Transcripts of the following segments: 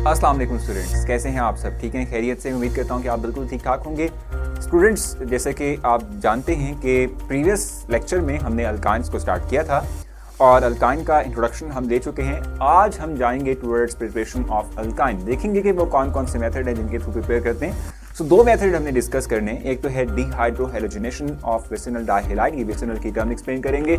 अस्सलाम वालेकुम स्टूडेंट्स, कैसे हैं आप सब? ठीक हैं, खैरियत से? उम्मीद करता हूं कि आप बिल्कुल ठीक ठाक होंगे। स्टूडेंट्स, जैसे कि आप जानते हैं कि प्रीवियस लेक्चर में हमने अल्काइंस को स्टार्ट किया था और अल्काइन का इंट्रोडक्शन हम दे चुके हैं। आज हम जाएंगे टुवर्ड्स प्रिपरेशन ऑफ अल्काइन, देखेंगे कि वो कौन कौन से मेथड हैं जिनके थ्रू प्रिपेयर करते हैं। सो दो मेथड हमने डिस्कस करने, एक तो है डिहाइड्रोहेलोजिनेशन ऑफ विसिनल डाइहैलाइड, ये विसिनल की टर्म एक्सप्लेन करेंगे,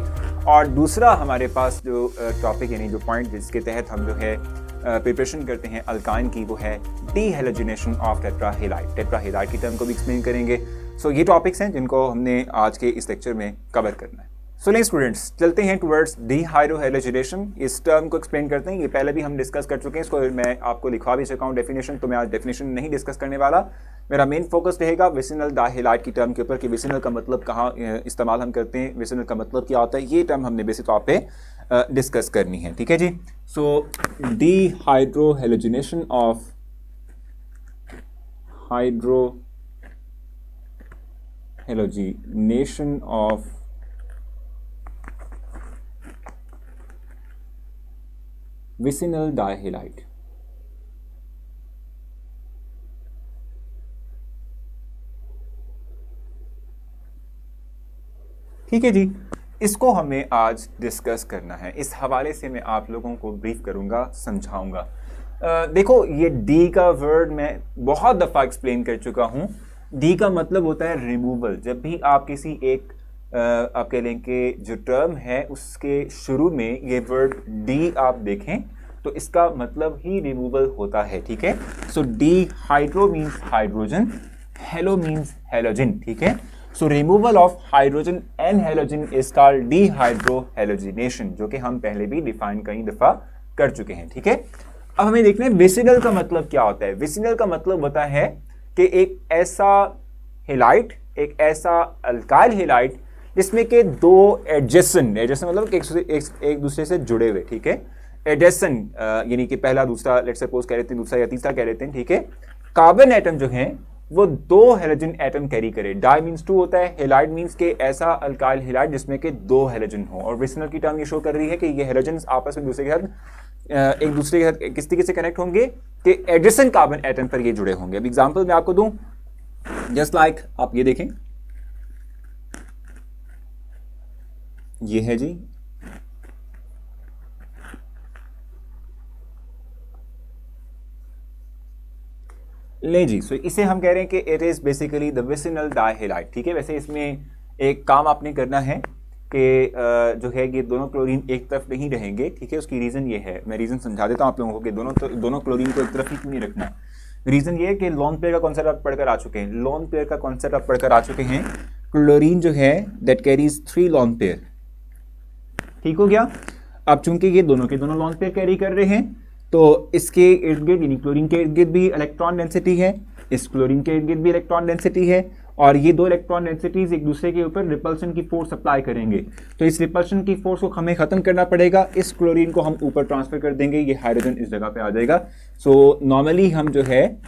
और दूसरा हमारे पास जो टॉपिक यानी जो पॉइंट जिसके तहत हम जो है प्रिपरेशन करते हैं अल्काइन की, वो है डीहेलोजिनेशन ऑफ टेट्राहेलाइड। टेट्राहेलाइड की टर्म को भी एक्सप्लेन करेंगे। सो ये टॉपिक्स हैं जिनको हमने आज के इस लेक्चर में कवर करना है। सो नहीं स्टूडेंट्स, चलते हैं टुवर्ड्स डीहाइड्रोहेलोजिनेशन। इस टर्म को एक्सप्लेन करते हैं। ये पहले भी हम डिस्कस कर चुके हैं, इसको मैं आपको लिखवा भी चुका हूँ डेफिनेशन, तो मैं आज डेफिनेशन नहीं डिस्कस करने वाला। मेरा मेन फोकस रहेगा विसिनल डाइहैलाइड की टर्म के ऊपर कि विसिनल का मतलब कहाँ इस्तेमाल हम करते हैं, विसिनल का मतलब क्या होता है, ये टर्म हमने बेसिक तौर पे डिस्कस करनी है। ठीक है जी। So dehydrohalogenation of hydrohalogenation of vicinal dihalide. ठीक है जी, इसको हमें आज डिस्कस करना है। इस हवाले से मैं आप लोगों को ब्रीफ करूंगा, समझाऊंगा। देखो, ये डी का वर्ड मैं बहुत दफ़ा एक्सप्लेन कर चुका हूँ। डी का मतलब होता है रिमूवल। जब भी आप किसी एक आप कह लें कि जो टर्म है उसके शुरू में ये वर्ड डी आप देखें तो इसका मतलब ही रिमूवल होता है। ठीक है। So de hydro means hydrogen, halo means halogen. ठीक है। So removal of hydrogen and halogen is called dehydrohalogenation, जो कि हम पहले भी डिफाइन कई दफा कर चुके हैं। ठीक है। अब हमें देखना है विसिनल का मतलब क्या होता है। विसिनल का मतलब होता है कि एक ऐसा हेलाइड, एक ऐसा अल्काइल हेलाइड जिसमें के दो एडजेसेंट मतलब एक दूसरे से जुड़े हुए। ठीक है। एडेसेंट यानी कि पहला दूसरा, लेट्स सपोज कह लेते हैं, दूसरा या तीसरा कह लेते हैं। ठीक है। कार्बन एटम जो है वो दो हेलोजन एटम कैरी करे। डाई मीन्स टू होता है, हेलाइड मीन्स के ऐसा अल्काइल हेलाइड जिसमें के दो हेलोजन हो। और विसिनल की टर्म ये शो कर रही है कि ये हेलोजन आपस में एक दूसरे के साथ किस तरीके से कनेक्ट होंगे कि एडजेसेंट कार्बन एटम पर ये जुड़े होंगे। अब एग्जांपल मैं आपको दूं, जस्ट लाइक आप ये देखें, ये है जी ले जी। सो इसे हम कह रहे हैं कि it is basically the vicinal dihalide. ठीक है। वैसे इसमें एक काम आपने करना है कि जो है ये दोनों क्लोरीन एक तरफ नहीं रहेंगे। ठीक है। उसकी रीज़न ये है, मैं रीज़न समझा देता हूँ आप लोगों को कि दोनों क्लोरीन को एक तरफ ही क्यों नहीं रखना। रीज़न ये है कि लोन पेयर का कॉन्सेप्ट आप पढ़कर आ चुके हैं। लोन पेयर का कॉन्सेप्ट आप पढ़कर आ चुके हैं। क्लोरीन जो है दैट कैरीज 3 लोन पेयर। ठीक हो गया। अब चूंकि ये दोनों के दोनों लोन पेयर कैरी कर रहे हैं तो इसके इर्द गिर्द यानी क्लोरीन के इर्द गिर्द भी इलेक्ट्रॉन डेंसिटी है, इस क्लोरीन के इर्द गिर्द भी इलेक्ट्रॉन डेंसिटी है, और ये दो इलेक्ट्रॉन डेंसिटीज एक दूसरे के ऊपर रिपल्शन की फोर्स अप्लाई करेंगे। तो इस रिपल्शन की फोर्स को हमें खत्म करना पड़ेगा। इस क्लोरीन को हम ऊपर ट्रांसफर कर देंगे, ये हाइड्रोजन इस जगह पे आ जाएगा। सो नॉर्मली हम जो है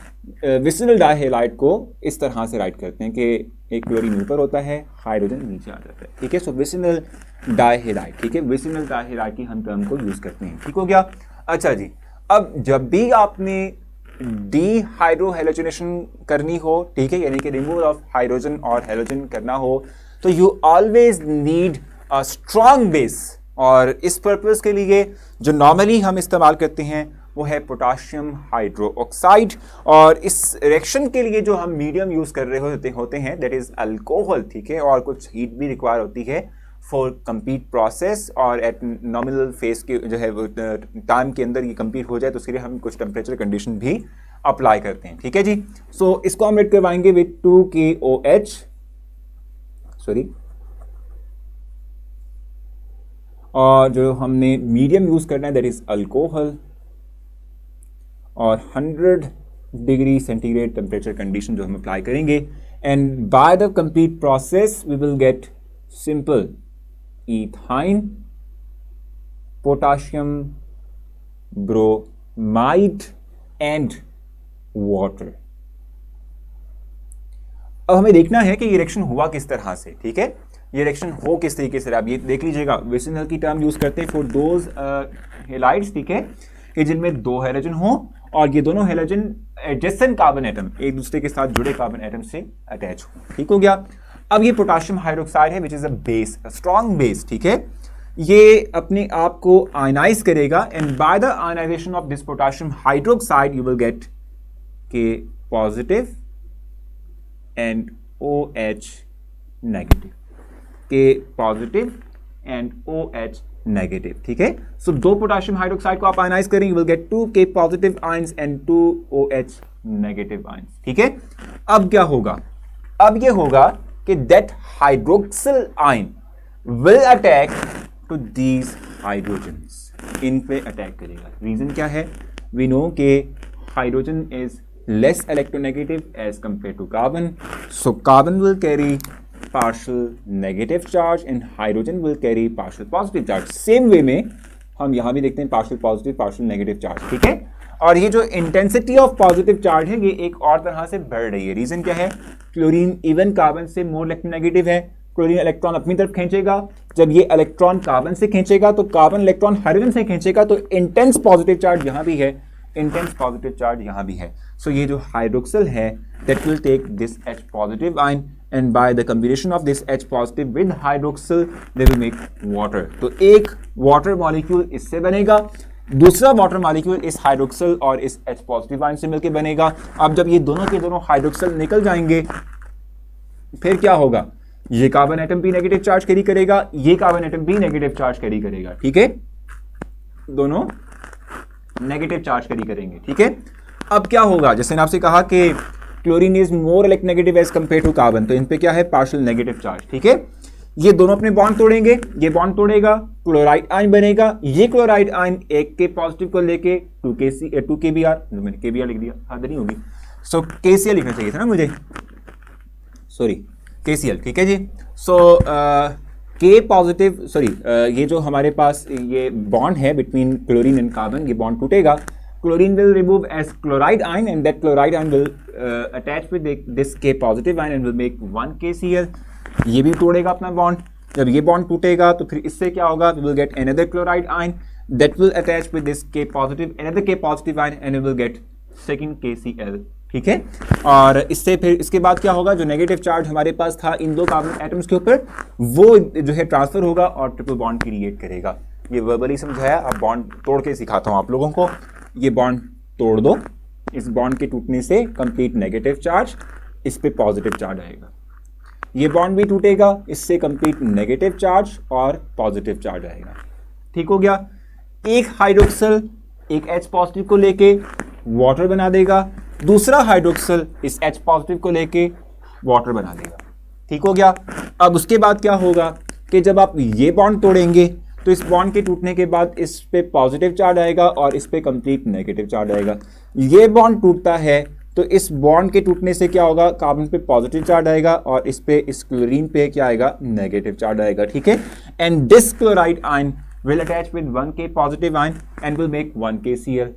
विसिनल डाइहैलाइड को इस तरह से राइट करते हैं कि एक क्लोरीन ऊपर होता है, हाइड्रोजन नीचे आ जाता है। ठीक है। सो विसिनल डाइहैलाइड। ठीक है। विसिनल डाइहैलाइड की हम टर्म को यूज करते हैं। ठीक हो गया। अच्छा जी, अब जब भी आपने डीहाइड्रोहेलोजिनेशन करनी हो, ठीक है, यानी कि रिमूवल ऑफ हाइड्रोजन और हेलोजन करना हो, तो you always need a strong base. और इस पर्पस के लिए जो नॉर्मली हम इस्तेमाल करते हैं वो है पोटाशियम हाइड्रोक्साइड। और इस रिएक्शन के लिए जो हम मीडियम यूज कर रहे होते हैं दैट इज अल्कोहल। ठीक है। और कुछ हीट भी रिक्वायर होती है फॉर कंप्लीट प्रोसेस, और एट नॉमिनल फेस के जो है टाइम के अंदर ये कंप्लीट हो जाए तो उसके लिए हम कुछ टेम्परेचर कंडीशन भी अप्लाई करते हैं। ठीक है जी। सो इसको हम ऐड करवाएंगे विद 2KOH, सॉरी, और जो हमने मीडियम यूज करना है दैट इज अल्कोहल, और 100 डिग्री सेंटीग्रेड टेम्परेचर कंडीशन जो हम अप्लाई करेंगे। And by the complete process we will get simple ethyne, potassium bromide and water. अब हमें देखना है कि ये रिएक्शन हुआ किस तरह से। ठीक है। ये रिएक्शन हो किस तरीके से, आप ये देख लीजिएगा। विसिनल की टर्म यूज करते हैं फॉर दोज हेलाइड्स। ठीक है। कि जिनमें दो हाइड्रोजन हो और ये दोनों हेलोजन एडजेसेंट कार्बन एटम एक दूसरे के साथ जुड़े कार्बन एटम से अटैच हो। ठीक हो गया। अब ये पोटाशियम हाइड्रोक्साइड है which is a base, strong base. ठीक है, ये अपने आप को आयनाइज करेगा and by the ionisation of this potassium hydroxide you will get K positive and OH negative, K positive and OH negative. ठीक है, सो दो पोटाशियम हाइड्रोक्साइड को आप आयनाइज करेंगे, you will get 2 K positive ions and 2 OH negative ions. ठीक है, अब क्या होगा, अब ये होगा कि that hydroxyl ion will attack to these hydrogens, इन पे अटैक करेगा। रीजन क्या है, वी नो के hydrogen is less electronegative as compared to carbon, so carbon will carry partial negative charge and hydrogen will carry partial positive charge। Same way में हम यहां भी देखते हैं partial positive partial negative charge। ठीक है, और ये जो इंटेंसिटी ऑफ पॉजिटिव चार्ज है ये एक और तरह से बढ़ रही है। रीजन क्या है, क्लोरीन इवन कार्बन से मोर इलेक्ट्रोनेगेटिव है, क्लोरीन इलेक्ट्रॉन अपनी तरफ खींचेगा, जब ये इलेक्ट्रॉन कार्बन से खींचेगा तो कार्बन इलेक्ट्रॉन हाइड्रोजन से खींचेगा, तो इंटेंस पॉजिटिव चार्ज यहां भी है, इंटेंस पॉजिटिव चार्ज यहां भी है। सो ये जो हाइड्रोक्सिल है that will take this H positive ion and by the combination of this H positive with hydroxyl they will make water। तो एक वाटर मॉलिक्यूल इससे बनेगा, दूसरा वाटर मॉलिक्यूल इस हाइड्रोक्सिल और इस H पॉजिटिव आयन से मिलकर बनेगा। अब जब ये दोनों के दोनों हाइड्रोक्सिल निकल जाएंगे फिर क्या होगा, ये कार्बन एटम भी नेगेटिव चार्ज कैरी करेगा, ये कार्बन एटम भी नेगेटिव चार्ज कैरी करेगा। ठीक है, दोनों नेगेटिव चार्ज कैरी करेंगे। ठीक है, अब क्या होगा, जैसे मैंने आपसे कहा कि chlorine is more electronegative as compare to carbon, तो इन पे क्या है, पार्शियल नेगेटिव चार्ज। ठीक है, ये दोनों अपने बॉन्ड तोड़ेंगे, ये बॉन्ड तोड़ेगा, क्लोराइड आयन बनेगा, ये क्लोराइड आयन एक के पॉजिटिव को लेके 2 KBr, मैंने KBr लिख दिया, हद नहीं होगी, सो KCl लिखना चाहिए था ना मुझे, सॉरी KCl। ठीक है जी, सो के पॉजिटिव सॉरी ये जो हमारे पास ये बॉन्ड है बिटवीन क्लोरीन एंड कार्बन, ये बॉन्ड टूटेगा, chlorine will remove as chloride ion and that chloride ion will attach with this K positive ion and will make 1 KCl। ये भी तोड़ेगा अपना बॉन्ड, जब ये बॉन्ड टूटेगा तो फिर इससे क्या होगा, we will get another chloride ion that will attach with this K positive, another K positive ion and we will get second KCl। ठीक है, और इससे फिर इसके बाद क्या होगा, जो नेगेटिव चार्ज हमारे पास था इन दो कार्बन एटम्स के ऊपर वो जो है ट्रांसफर होगा और ट्रिपल बॉन्ड क्रिएट करेगा। ये वर्बली समझाया, अब बॉन्ड तोड़ के सिखाता हूं आप लोगों को। ये बॉन्ड तोड़ दो, इस बॉन्ड के टूटने से कंप्लीट नेगेटिव चार्ज, इस पे पॉजिटिव चार्ज आएगा, ये बॉन्ड भी टूटेगा, इससे कंप्लीट नेगेटिव चार्ज और पॉजिटिव चार्ज आएगा। ठीक हो गया, एक हाइड्रोक्सिल एक H पॉजिटिव को लेके वाटर बना देगा, दूसरा हाइड्रोक्सिल इस H पॉजिटिव को लेके वाटर बना देगा। ठीक हो गया, अब उसके बाद क्या होगा कि जब आप ये बॉन्ड तोड़ेंगे तो इस बॉन्ड के टूटने के बाद इस पे पॉजिटिव चार्ज आएगा और इस पे कंप्लीट नेगेटिव चार्ज आएगा। ये बॉन्ड टूटता है तो इस बॉन्ड के टूटने से क्या होगा, कार्बन पे पॉजिटिव चार्ज आएगा और इस पे इस क्लोरीन पे क्या आएगा, नेगेटिव चार्ज आएगा। ठीक है, and this chloride ion will attach with 1 K positive ion and will make 1 KCl।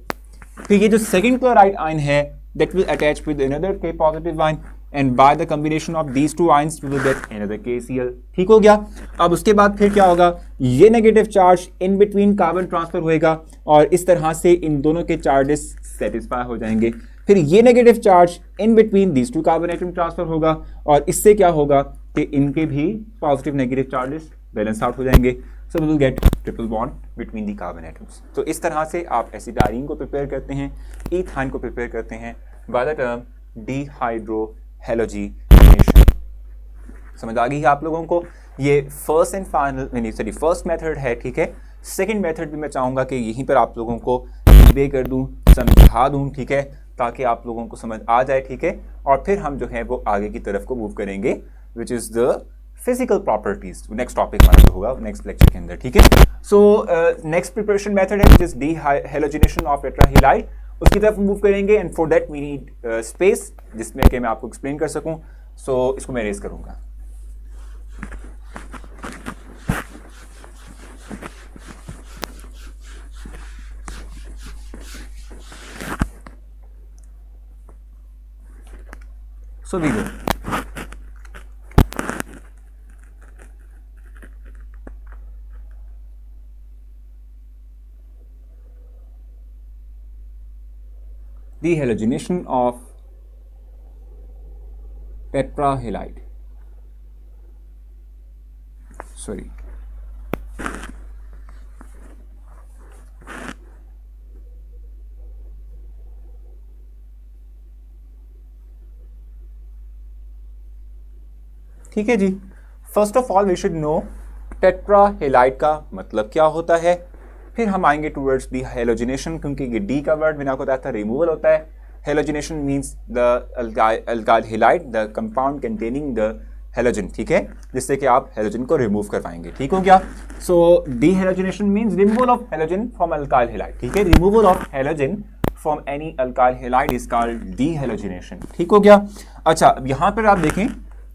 फिर ये जो सेकंड क्लोराइड आयन है that will attach with another K positive ion and by the combination of these two ions we will get another KCl। ठीक हो गया, अब उसके बाद फिर क्या होगा, ये negative charge in between carbon transfer होएगा और इस तरह से इन दोनों के चार्जेस सेटिस्फाई हो जाएंगे। फिर ये negative charge in between these two carbon atom transfer होगा और इससे क्या होगा कि इनके भी positive negative charges balance out हो जाएंगे। So we will get triple bond between the carbon atoms. तो इस तरह से आप एसिटाइलिन को प्रिपेयर करते हैं, इथाइन को प्रिपेयर करते हैं by the term dehydro halogenation. समझ आ गई है आप लोगों को, ये first and final sorry first method है। ठीक है, सेकंड मेथड भी मैं चाहूंगा कि यहीं पर आप लोगों को कन्वे कर दूं, समझा दूं। ठीक है, ताकि आप लोगों को समझ आ जाए। ठीक है, और फिर हम जो है वो आगे की तरफ को मूव करेंगे which is the physical properties. Next topic हमारा जो होगा नेक्स्ट लेक्चर के अंदर। ठीक है, सो नेक्स्ट प्रिपरेशन मेथड है which is dehydrogenation of tetrahalide, उसकी तरफ मूव करेंगे and for that we need space जिसमें कि मैं आपको एक्सप्लेन कर सकूं। सो इसको मैं रेज करूंगा। So we go. dehalogenation of tetrahalide. Sorry. ठीक है जी, first of all we should know tetrahalide का मतलब क्या होता है, फिर हम आएंगे टूवर्ड्स दी हेलोजिनेशन, क्योंकि ये डी का वर्ड मैंने आपको बताया था रिमूवल होता है. Halogenation means the alkyl halide, the compound containing the halogen, ठीक है, जिससे कि आप हेलोजन को रिमूव करवाएंगे. ठीक हो गया. So de halogenation means removal of halogen from alkyl halide. ठीक है, removal of halogen from any alkyl halide is called de halogenation. ठीक हो गया. अच्छा, अब यहां पर आप देखें,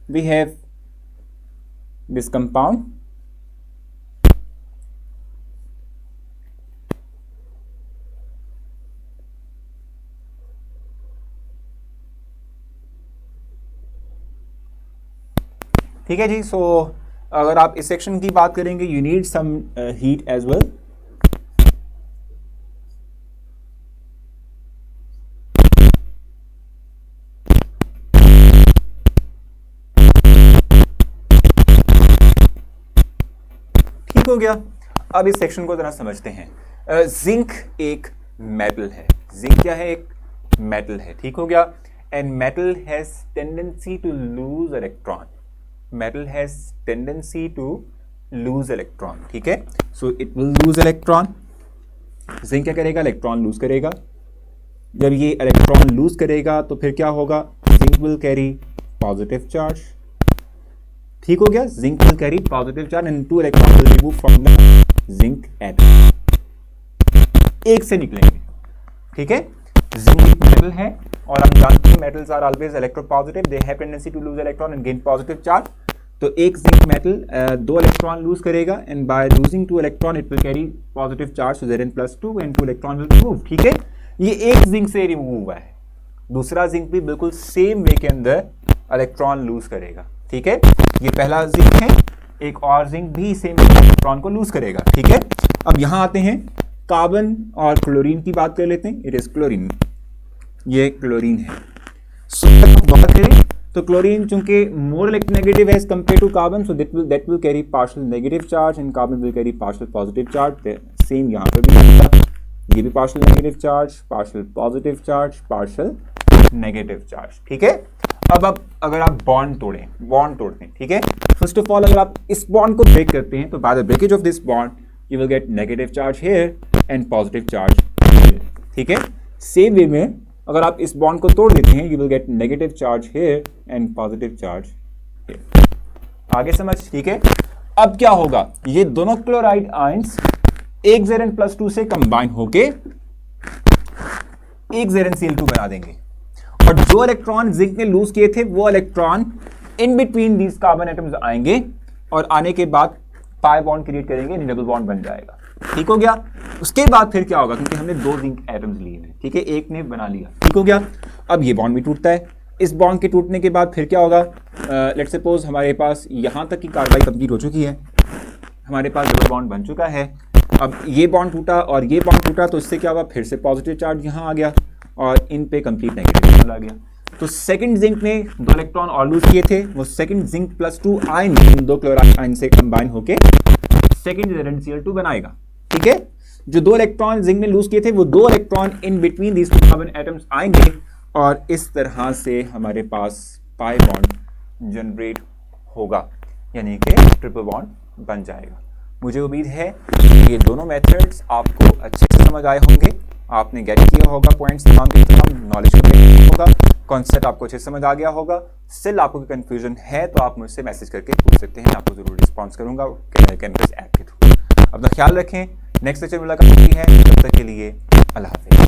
वी हैव दिस कंपाउंड, ठीक है जी. सो अगर आप इस सेक्शन की बात करेंगे, you need some heat as well. ठीक हो गया. अब इस सेक्शन को जरा समझते हैं. जिंक एक मेटल है. जिंक क्या है? एक मेटल है. ठीक हो गया. And metal has tendency to lose electron. metal has tendency to lose electron. ठीक है, so it will lose electron. Zinc क्या करेगा? इलेक्ट्रॉन लूज करेगा. जब ये इलेक्ट्रॉन लूज करेगा तो फिर क्या होगा? Zinc will carry positive charge. ठीक हो गया. Zinc will carry positive charge and 2 electron will remove from the zinc atom. एक से निकलेंगे. ठीक है, जिंक एक मेटल है और हम जानते हैं metals are always electropositive, they have tendency to lose electron and gain positive charge. तो एक जिंक मेटल 2 इलेक्ट्रॉन लूज करेगा and by losing 2 electron it will carry positive charge, so Zn+2 and 2 electron will remove. ठीक है, ये एक zinc से remove हुआ है. दूसरा जिंक भी बिल्कुल सेम वे के अंदर इलेक्ट्रॉन लूज करेगा. ठीक है, ये पहला जिंक है. एक और जिंक भी सेम इलेक्ट्रॉन को लूज करेगा. ठीक है, अब यहां आते हैं, कार्बन और क्लोरीन की बात कर लेते हैं. It is chlorine. ये क्लोरीन है. सो बात करें तो क्लोरीन चूंकि मोर इलेक्ट्रोनेगेटिव है as compare to carbon, so that will carry partial negative charge and carbon will carry partial positive charge. Same यहाँ पर भी होगा. ये भी partial negative charge, partial positive charge, partial negative charge. ठीक है, अब अगर आप बॉन्ड तोड़ते हैं, ठीक है, फर्स्ट ऑफ ऑल अगर आप इस बॉन्ड को ब्रेक करते हैं तो by the breakage of this bond you will get negative charge here and positive charge here. ठीक है, सेम वे में अगर आप इस बॉन्ड को तोड़ देते हैं you will get negative charge here and positive charge here. आगे समझ. ठीक है, अब क्या होगा? ये दोनों क्लोराइड आयंस एक Zn+2 से कंबाइन होके एक ZnCl2 बना देंगे और जो इलेक्ट्रॉन जिंक ने लूज किए थे वो electron in between these carbon atoms आएंगे और आने के बाद पाई बॉन्ड क्रिएट करेंगे, डबल बॉन्ड बन जाएगा. ठीक हो गया. उसके बाद फिर क्या होगा? क्योंकि हमने 2 जिंक एटम्स लिए हैं. ठीक है, एक ने बना लिया. ठीक हो गया. अब ये बॉन्ड भी टूटता है. इस बॉन्ड के टूटने के बाद फिर क्या होगा? लेट्स सपोज हमारे पास यहां तक की कार्बाई कंप्लीट हो चुकी है, हमारे पास डबल बॉन्ड बन चुका है. अब ये बॉन्ड टूटा और ये बॉन्ड टूटा तो इससे क्या हुआ? फिर से पॉजिटिव चार्ज यहां आ गया और इन पे कंप्लीट नेगेटिव चार्ज आ गया. तो सेकंड जिंक ने 2 इलेक्ट्रॉन और लूज किए थे, वो सेकंड जिंक+2 आयन इन 2 क्लोराइड आयन से कंबाइन होके सेकंड ZnCl2 बनाएगा. ठीक है, जो 2 इलेक्ट्रॉन जिंक ने लूज किए थे वो 2 electron in between these carbon atoms आएंगे और इस तरह से हमारे पास पाई बॉन्ड जनरेट होगा, यानी कि ट्रिपल बॉन्ड बन जाएगा. मुझे उम्मीद है ये दोनों मेथड्स आपको अच्छे से समझ आए होंगे. आपने गेट किया होगा पॉइंट्स तमाम के तमाम, नॉलेज को गेट किया होगा, कॉन्सेप्ट आपको अच्छे से समझ आ गया होगा. स्टिल आपको कंफ्यूजन है तो आप मुझसे मैसेज करके पूछ सकते हैं, आपको जरूर रिस्पॉन्स करूंगा कैंपस ऐप के थ्रू. अपना ख्याल रखें. नेक्स्ट लेक्चर में मुलाकात होती है. तब तक के लिए अल्लाह हाफिज़.